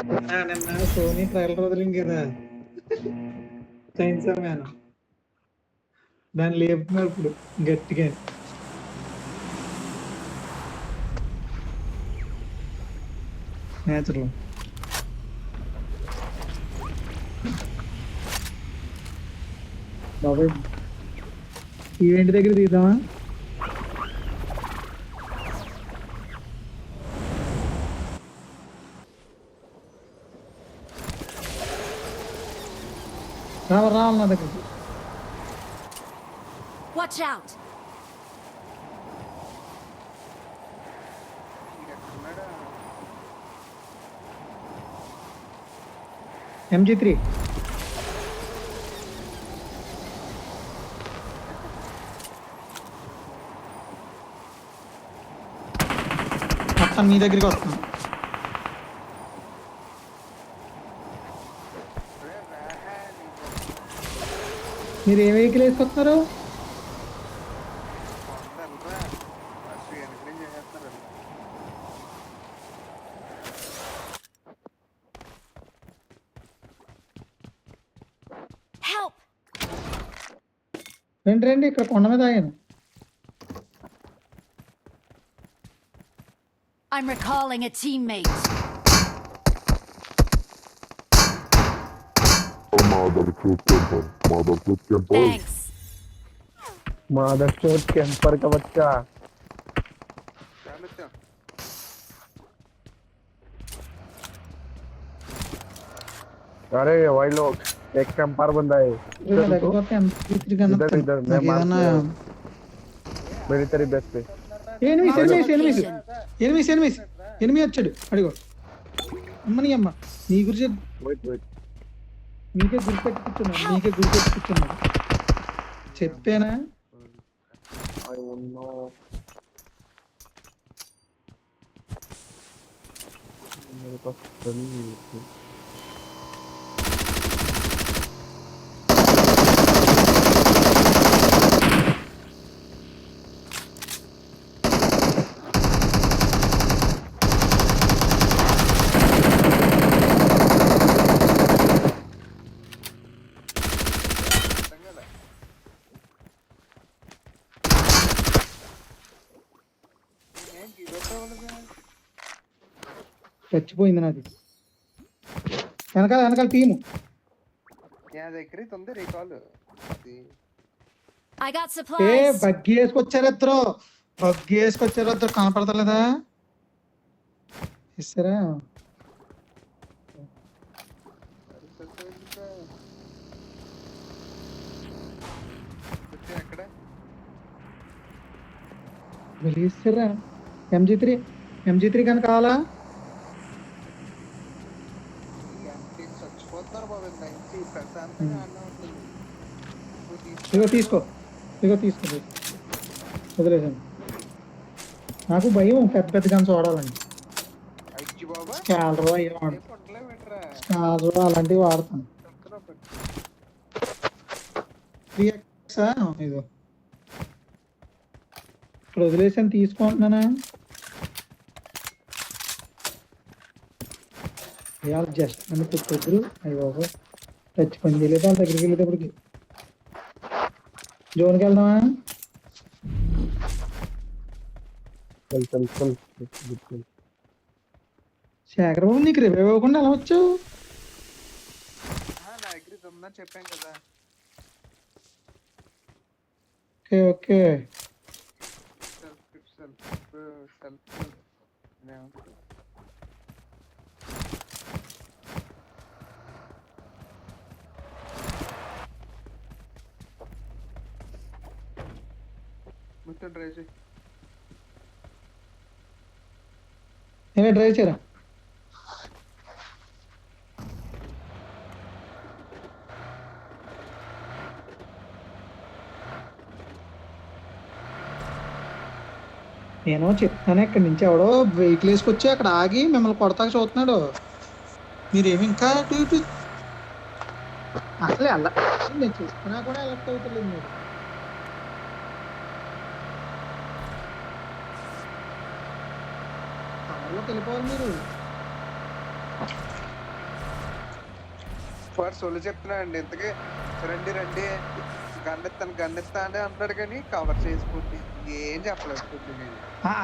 నిన్న Sony trailer వదిలింది కదా సైన్స్ మ్యాన్ దాన్ని లేపుతున్నాడు ఇప్పుడు గట్టిగా నేచురల్ బాబాయ్ ఈవెంట్ దగ్గర తీద్దామా రావాలి నా దగ్గరికి Watch out! MG3 మొత్తం మీ దగ్గరికి వస్తున్నాను మీరు ఏ వెహికల్ వేసుకొస్తున్నారు Help! రండి రండి ఇక్కడ కొండ మీద ఆగాను I'm recalling a teammate. Thanks. मादरचोद कैंपर का बच्चा अरे भाई लोग एक कैंपर बंदा है इधर इधर मैं मार मेरी तेरी बेस पे ఎనిమిది వచ్చాడు అడిగో అమ్మని అమ్మ నీ గురించి మీకే గుర్తుపెట్టుకున్నాడు చెప్పానా I don't know. मेरे पास गन नहीं है చచ్చిపోయింది నాది వెనకాల team I got a supplies. Buggy వేసుకొచ్చారు ఇద్దరు కనపడతలేదా ఇస్తారా వెళ్ళిస్తారా MG3 కనుక కావాలా ఇగో తీసుకో వదిలేసాను నాకు భయం పెద్ద గన్స్ వాడాలండి స్కాలర్ అలాంటివి వాడతాను 3x ఇదో ఇక్కడ వదిలేసాను తీసుకుంటున్నానా ఇవాళ జస్ట్ నన్ను పుట్టుకొద్దురు అయ్యి బాబు టచ్ పని చేయలేదు వాళ్ళ దగ్గరికి వెళ్ళేటప్పటికి జోన్కి వెళ్దామా चल శేఖర్ బాబు నీకు రివైవ్ అవ్వకుండా ఎలా వచ్చావు చెప్పాను కదా ఓకే మొత్తం ట్రై చేయి నేనే డ్రైవ్ చేయరా నేను చెప్తాను ఇక్కడి నుంచి ఎవడో వెహికల్ వేసుకొచ్చి అక్కడ ఆగి మిమ్మల్ని కొడతాక చూస్తున్నాడు మీరేమి ఇంకా అటు ఇటు అసలు నేను చూస్తున్నా కూడా ఎలక్ట్ అవుతలేదు మీరు టవర్లోకి వెళ్ళిపోవాలి మీరు వాడు సొల్లు చెప్తున్నాడండి ఇంతకీ రండి రండి గన్నెత్తా అని అంటాడు కానీ కవర్ చేసుకోండి ఏం చెప్పలేదు నేను.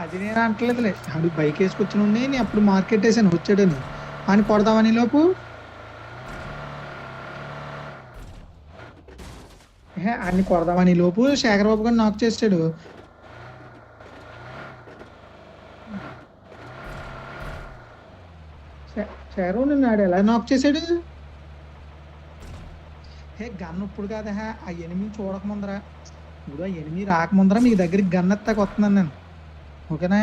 అది నేను అంటలేదులే, ఆడు బైక్ వేసుకొచ్చిన నేను అప్పుడు మార్కెట్ వేసాను వచ్చాడని అని కొడదామని లోపు అన్ని కొడదామని లోపు శేఖర్ బాబు గారు నాక్ చేసాడు. శేఖర్ బాబు నిన్ను ఆడు ఎలా నాక్ చేశాడు? గన్ ఇప్పుడు కాదా, ఆ ఎనిమిది చూడక ముందరా, ఇప్పుడు ఆ ఎనిమిది రాకముందర మీ దగ్గరికి గన్ ఎత్తాక వస్తున్నాను నేను, ఓకేనా?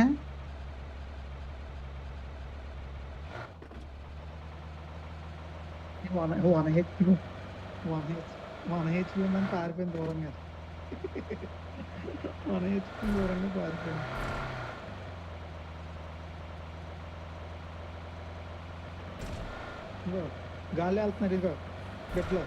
వన్ హెచ్పి ఉందని పారిపోయింది దూరంగా, 1 హెచ్పి దూరంగా పారిపోయింది. గాలి వెళ్తున్నాడు ఇదిగో గట్లో.